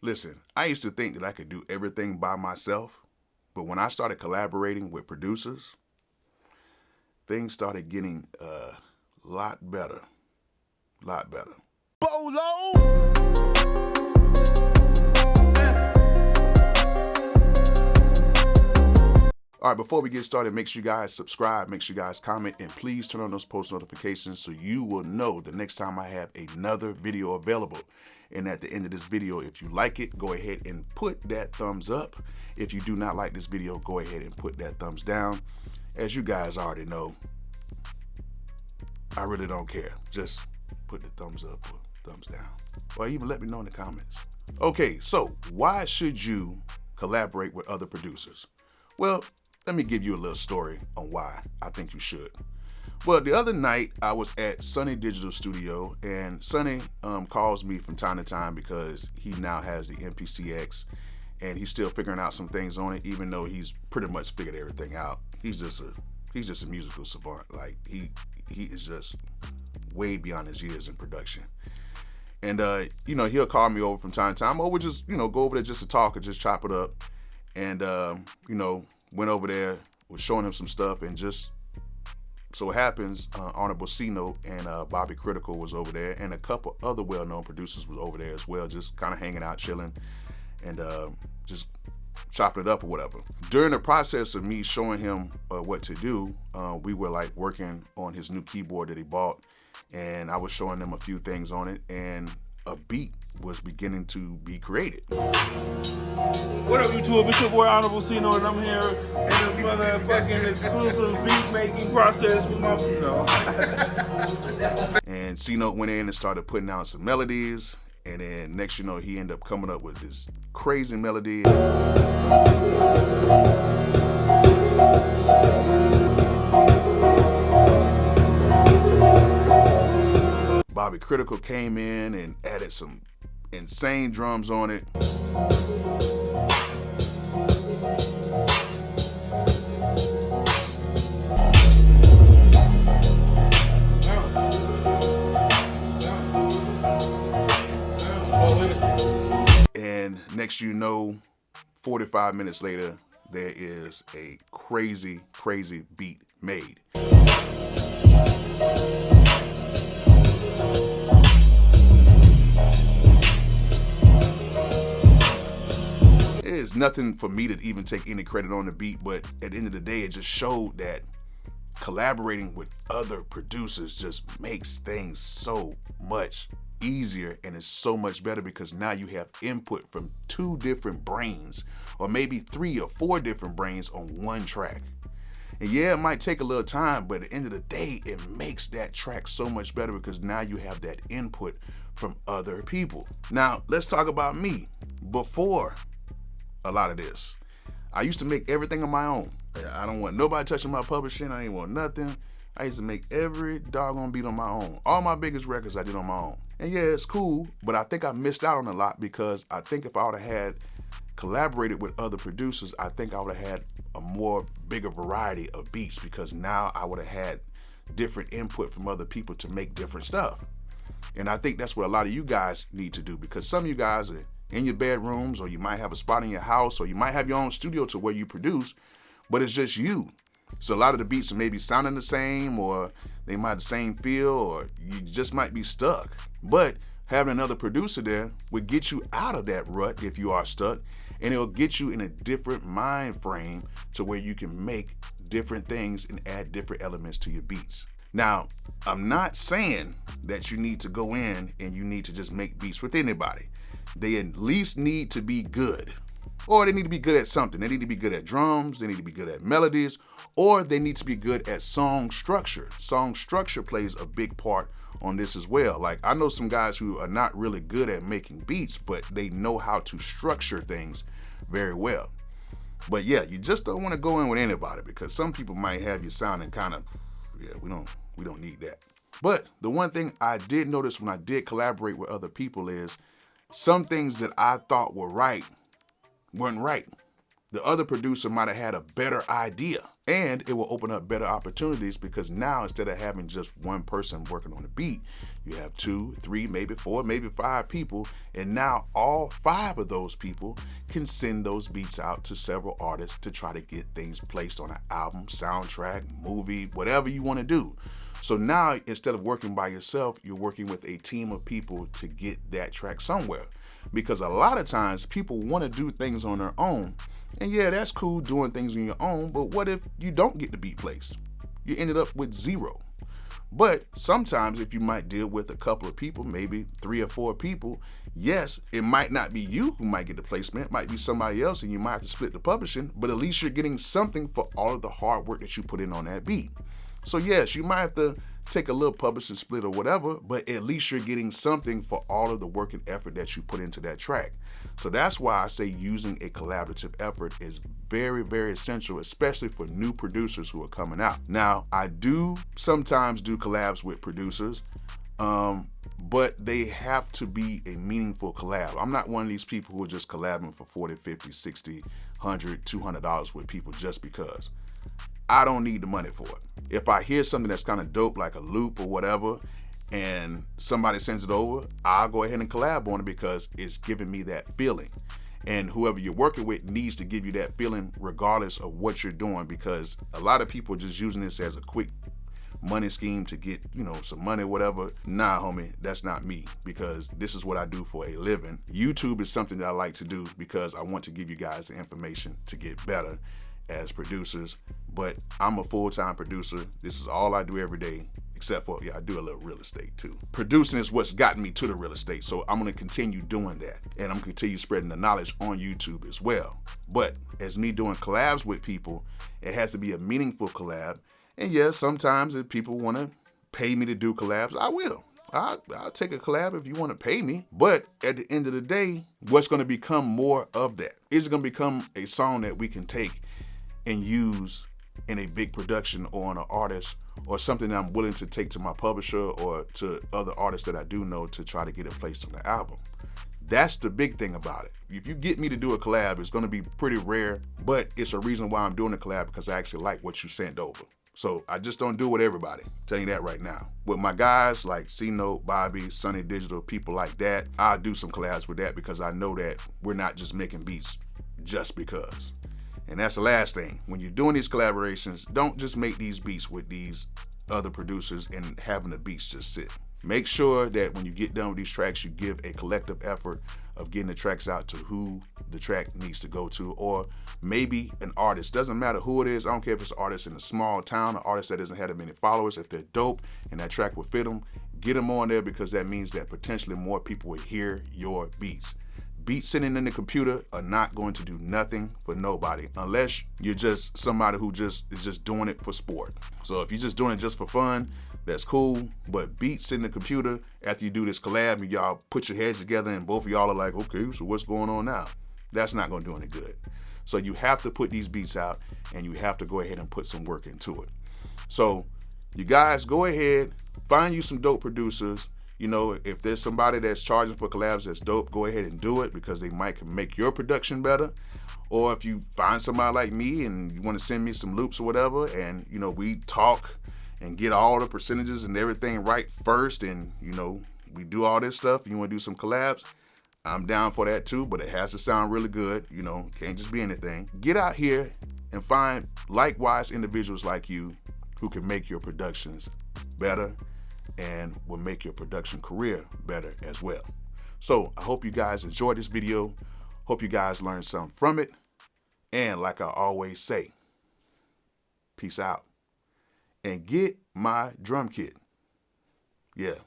Listen, I used to think that I could do everything by myself, but when I started collaborating with producers, things started getting a lot better. Lot better. Bolo! All right, before we get started, make sure you guys subscribe, make sure you guys comment, and please turn on those post notifications so you will know the next time I have another video available. And at the end of this video, if you like it, go ahead and put that thumbs up. If you do not like this video, go ahead and put that thumbs down. As you guys already know, I really don't care. Just put the thumbs up or thumbs down. Or even let me know in the comments. Okay, so why should you collaborate with other producers? Well, let me give you a little story on why I think you should. Well, the other night I was at Sonny Digital studio, and Sonny calls me from time to time because he now has the MPCX and he's still figuring out some things on it, even though he's pretty much figured everything out. He's just a musical savant. Like he is just way beyond his years in production. And you know, he'll call me over from time to time, or we'll just, you know, go over there just to talk or just chop it up. And you know, went over there, was showing him some stuff, and just so happens Honorable C-Note and Bobby Kritical was over there, and a couple other well-known producers was over there as well, just kind of hanging out, chilling, and just chopping it up or whatever. During the process of me showing him what to do, we were like working on his new keyboard that he bought, and I was showing them a few things on it, and a beat was beginning to be created. What up, YouTube? It's your boy Honorable C-Note, and I'm here in the motherfucking exclusive beat making process with my, And C-Note went in and started putting out some melodies, and then next you know, he ended up coming up with this crazy melody. Bobby Kritical came in and added some insane drums on it. And next you know, 45 minutes later, there is a crazy, crazy beat made. It is nothing for me to even take any credit on the beat, but at the end of the day, it just showed that collaborating with other producers just makes things so much easier, and it's so much better because now you have input from 2 different brains, or maybe 3 or 4 different brains on one track. And yeah, it might take a little time, but at the end of the day, it makes that track so much better because now you have that input from other people. Now, let's talk about me. Before a lot of this, I used to make everything on my own. I don't want nobody touching my publishing. I ain't want nothing. I used to make every doggone beat on my own. All my biggest records I did on my own. And yeah, it's cool, but I think I missed out on a lot because I think if I would have had collaborated with other producers, I think I would have had a more bigger variety of beats, because now I would have had different input from other people to make different stuff. And I think that's what a lot of you guys need to do, because some of you guys are in your bedrooms, or you might have a spot in your house, or you might have your own studio to where you produce, but it's just you. So a lot of the beats are maybe sounding the same, or they might have the same feel, or you just might be stuck. But having another producer there would get you out of that rut if you are stuck, and it'll get you in a different mind frame to where you can make different things and add different elements to your beats. Now, I'm not saying that you need to go in and you need to just make beats with anybody. They at least need to be good, or they need to be good at something. They need to be good at drums, they need to be good at melodies, or they need to be good at song structure. Song structure plays a big part on this as well. Like, I know some guys who are not really good at making beats, but they know how to structure things very well. But yeah, you just don't want to go in with anybody, because some people might have you sounding kind of, yeah, we don't need that. But the one thing I did notice when I did collaborate with other people is some things that I thought were right weren't right. the other producer might have had a better idea, and it will open up better opportunities because now instead of having just one person working on the beat, you have 2, 3, maybe 4, maybe 5 people, and now all 5 of those people can send those beats out to several artists to try to get things placed on an album, soundtrack, movie, whatever you want to do. So now instead of working by yourself, you're working with a team of people to get that track somewhere. Because a lot of times people want to do things on their own. And yeah, that's cool doing things on your own, but what if you don't get the beat placed? You ended up with 0. But sometimes if you might deal with a couple of people, maybe 3 or 4 people, yes, it might not be you who might get the placement, it might be somebody else and you might have to split the publishing, but at least you're getting something for all of the hard work that you put in on that beat. So yes, you might have to take a little publishing split or whatever, but at least you're getting something for all of the work and effort that you put into that track. So that's why I say using a collaborative effort is very, very essential, especially for new producers who are coming out. Now, I do sometimes do collabs with producers, but they have to be a meaningful collab. I'm not one of these people who are just collabing for 40, 50, 60, 100, $200 with people just because. I don't need the money for it. If I hear something that's kind of dope, like a loop or whatever, and somebody sends it over, I'll go ahead and collab on it because it's giving me that feeling. And whoever you're working with needs to give you that feeling regardless of what you're doing, because a lot of people are just using this as a quick money scheme to get, some money, whatever. Nah, homie, that's not me, because this is what I do for a living. YouTube is something that I like to do because I want to give you guys the information to get better as producers, but I'm a full-time producer. This is all I do every day, except for, I do a little real estate too. Producing is what's gotten me to the real estate, so I'm gonna continue doing that, and I'm gonna continue spreading the knowledge on YouTube as well. But as me doing collabs with people, it has to be a meaningful collab, and yes, sometimes if people wanna pay me to do collabs, I will. I'll take a collab if you want to pay me. But at the end of the day, what's going to become more of that? Is it going to become a song that we can take and use in a big production or on an artist, or something that I'm willing to take to my publisher or to other artists that I do know to try to get it placed on the album? That's the big thing about it. If you get me to do a collab, it's going to be pretty rare, but it's a reason why I'm doing a collab, because I actually like what you sent over. So I just don't do it with everybody. I'm telling you that right now. With my guys like C-Note, Bobby, Sonny Digital, people like that, I'll do some collabs with that because I know that we're not just making beats just because. And that's the last thing. When you're doing these collaborations, don't just make these beats with these other producers and having the beats just sit. Make sure that when you get done with these tracks, you give a collective effort of getting the tracks out to who the track needs to go to, or maybe an artist. Doesn't matter who it is. I don't care if it's an artist in a small town, an artist that doesn't have that many followers. If they're dope and that track will fit them, get them on there, because that means that potentially more people will hear your beats. Beats sitting in the computer are not going to do nothing for nobody unless you're just somebody who is just doing it for sport. So if you're just doing it just for fun, that's cool. But beats in the computer, after you do this collab and y'all put your heads together and both of y'all are like, okay, so what's going on now? That's not going to do any good. So you have to put these beats out and you have to go ahead and put some work into it. So you guys go ahead, find you some dope producers. If there's somebody that's charging for collabs that's dope, go ahead and do it, because they might make your production better. Or if you find somebody like me and you want to send me some loops or whatever, and we talk and get all the percentages and everything right first, and we do all this stuff, and you want to do some collabs, I'm down for that too, but it has to sound really good. Can't just be anything. Get out here and find likewise individuals like you who can make your productions better and will make your production career better as well. So I hope you guys enjoyed this video. Hope you guys learned something from it. And like I always say, peace out. And get my drum kit. Yeah.